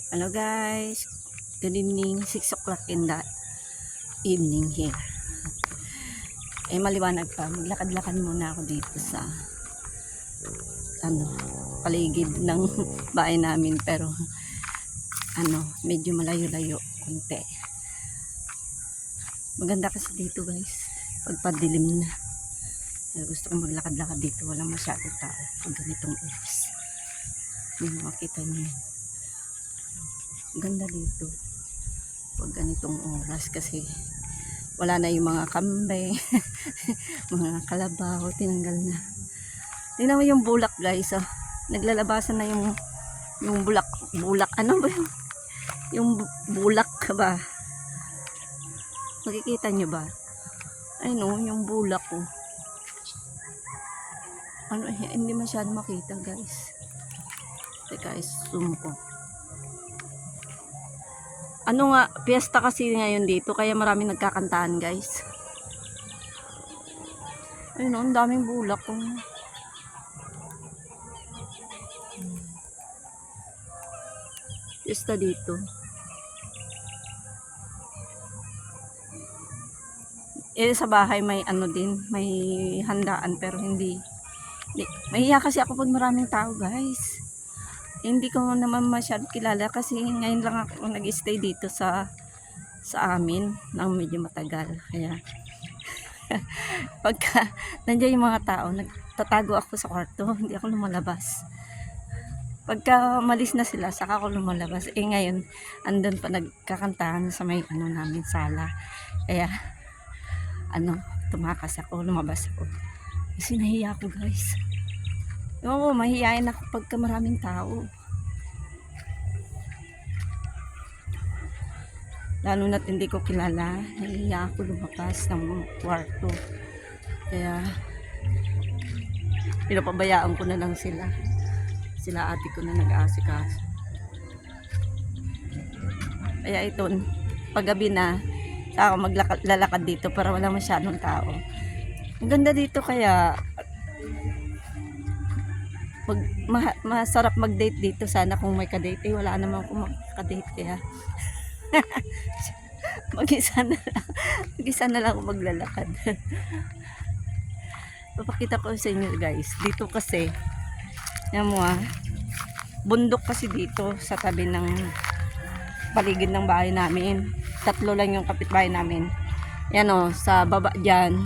Hello guys, good evening, 6 o'clock in the evening here. Maliwanag pa, maglakad-lakad muna ako dito sa paligid ng bahay namin, pero medyo malayo-layo konti. Maganda kasi dito guys, pagpadilim na. Gusto kong maglakad-lakad dito, walang masyadong tao pag ganitong oras. Hindi makita niyo yan. Ganda dito pag ganitong oras kasi wala na yung mga kambay mga kalabaw, tinanggal na. Tingnan mo yung bulak guys, naglalabasan na yung bulak, ano ba yung bulak ba, makikita nyo ba? Ay no, yung bulak ko hindi masyado makita guys. Teka, zoom ko. Piyesta kasi ngayon dito, kaya maraming nagkakantahan guys. Ayun o, ang daming bulak o. Piyesta dito. Sa bahay may din, may handaan, pero hindi. Mahiya kasi ako pag maraming tao guys. Hindi ko naman masyadong kilala kasi ngayon lang ako nag-stay dito sa amin nang medyo matagal. Kaya pagka nandiyan yung mga tao, nagtatago ako sa kwarto, hindi ako lumalabas. Pagka malis na sila, saka ako lumalabas. Ngayon, andun pa nagkakantahan sa may namin sala. Kaya tumakas ako, lumabas ako. Kasi nahiya ako guys. Oo, mahihayin ako pagka maraming tao. Lalo na't hindi ko kilala, nahihiya ako lumabas ng kwarto. Kaya pinapabayaan ko na lang sila. Sila ate ko na nag-aasikaso. Kaya ito, paggabi na, saka ako maglalakad dito para wala masyadong tao. Ang ganda dito, kaya masarap mag-date dito. Sana kung may ka-date, wala naman akong ka-date, kaya mag-isa na lang ako maglalakad. Papakita ko sa inyo guys, dito kasi yan mo bundok kasi dito sa tabi ng paligid ng bahay namin. 3 lang yung kapitbahay namin. Yan sa baba dyan,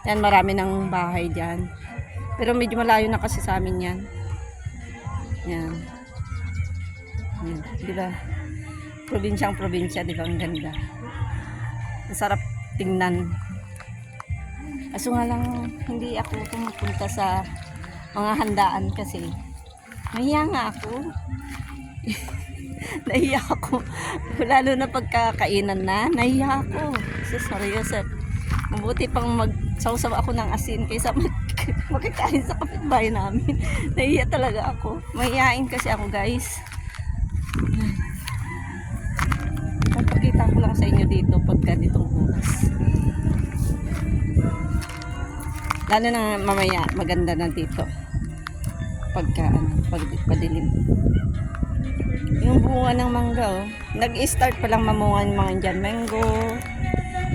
yan marami ng bahay dyan. Pero medyo malayo na kasi sa amin yan. Yan. Diba? Probinsya, diba? Ang ganda. Masarap tingnan. Kaso nga lang, hindi ako pumupunta sa mga handaan kasi nahiya nga ako. Nahiya ako. Lalo na pagkakainan na, nahiya ako. So, seryoso. Mabuti pang magsawsaw ako ng asin kaysa makikain sa kapitbahay namin. Nahiya talaga ako. Mahihain kasi ako guys. Papakita ko lang sa inyo dito pagka ditong oras. Lalo na mamaya, maganda na dito pagka padilim. Yung bunga ng mangga nag-start pa lang mamunga yung mga dyan. Mango,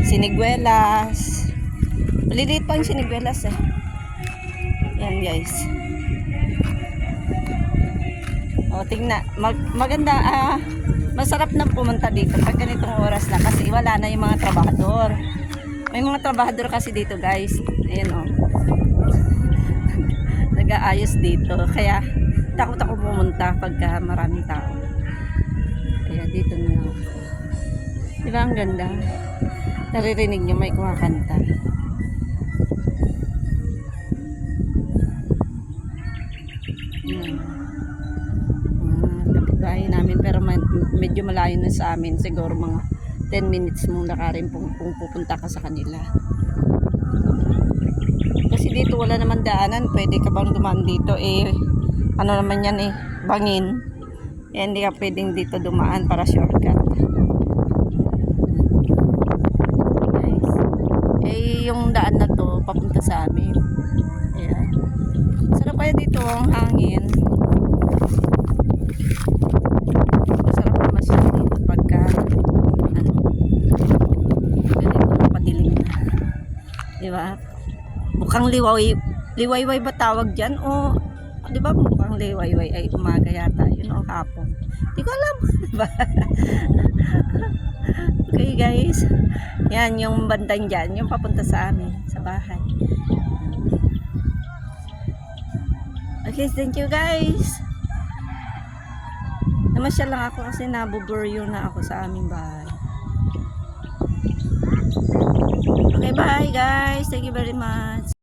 siniguelas, maliliit pa yung siniguelas yan guys. Tingnan, maganda, masarap na pumunta dito pag ganitong oras na kasi wala na yung mga trabahador. May mga trabahador kasi dito guys. Ayan nag-aayos dito, kaya takot ako pumunta pagka maraming tao. Kaya dito na lang. Diba ang ganda? Naririnig nyo may kumakanta. Kapitbahay namin, pero medyo malayo na sa amin. Siguro mga 10 minutes mong lakarin kung pupunta ka sa kanila. Kasi dito wala naman daanan. Pwede ka bang dumaan dito? Naman yan bangin. Hindi ka pwedeng dito dumaan para shortcut. Yung daan na to papunta sa amin. Ayan. Sarap kaya dito ang hangin. Masarap Di ba? Mukhang liwayway ba tawag dyan? O, di ba mukhang liwayway ay umaga yata. Yun o hapon. Di ko alam. Diba? Okay guys. Yan yung bandang dyan. Yung papunta sa amin. Sa bahay. Okay, thank you guys. Namasyal lang ako kasi nabuburyo na ako sa aming bahay. Okay, bye guys. Thank you very much.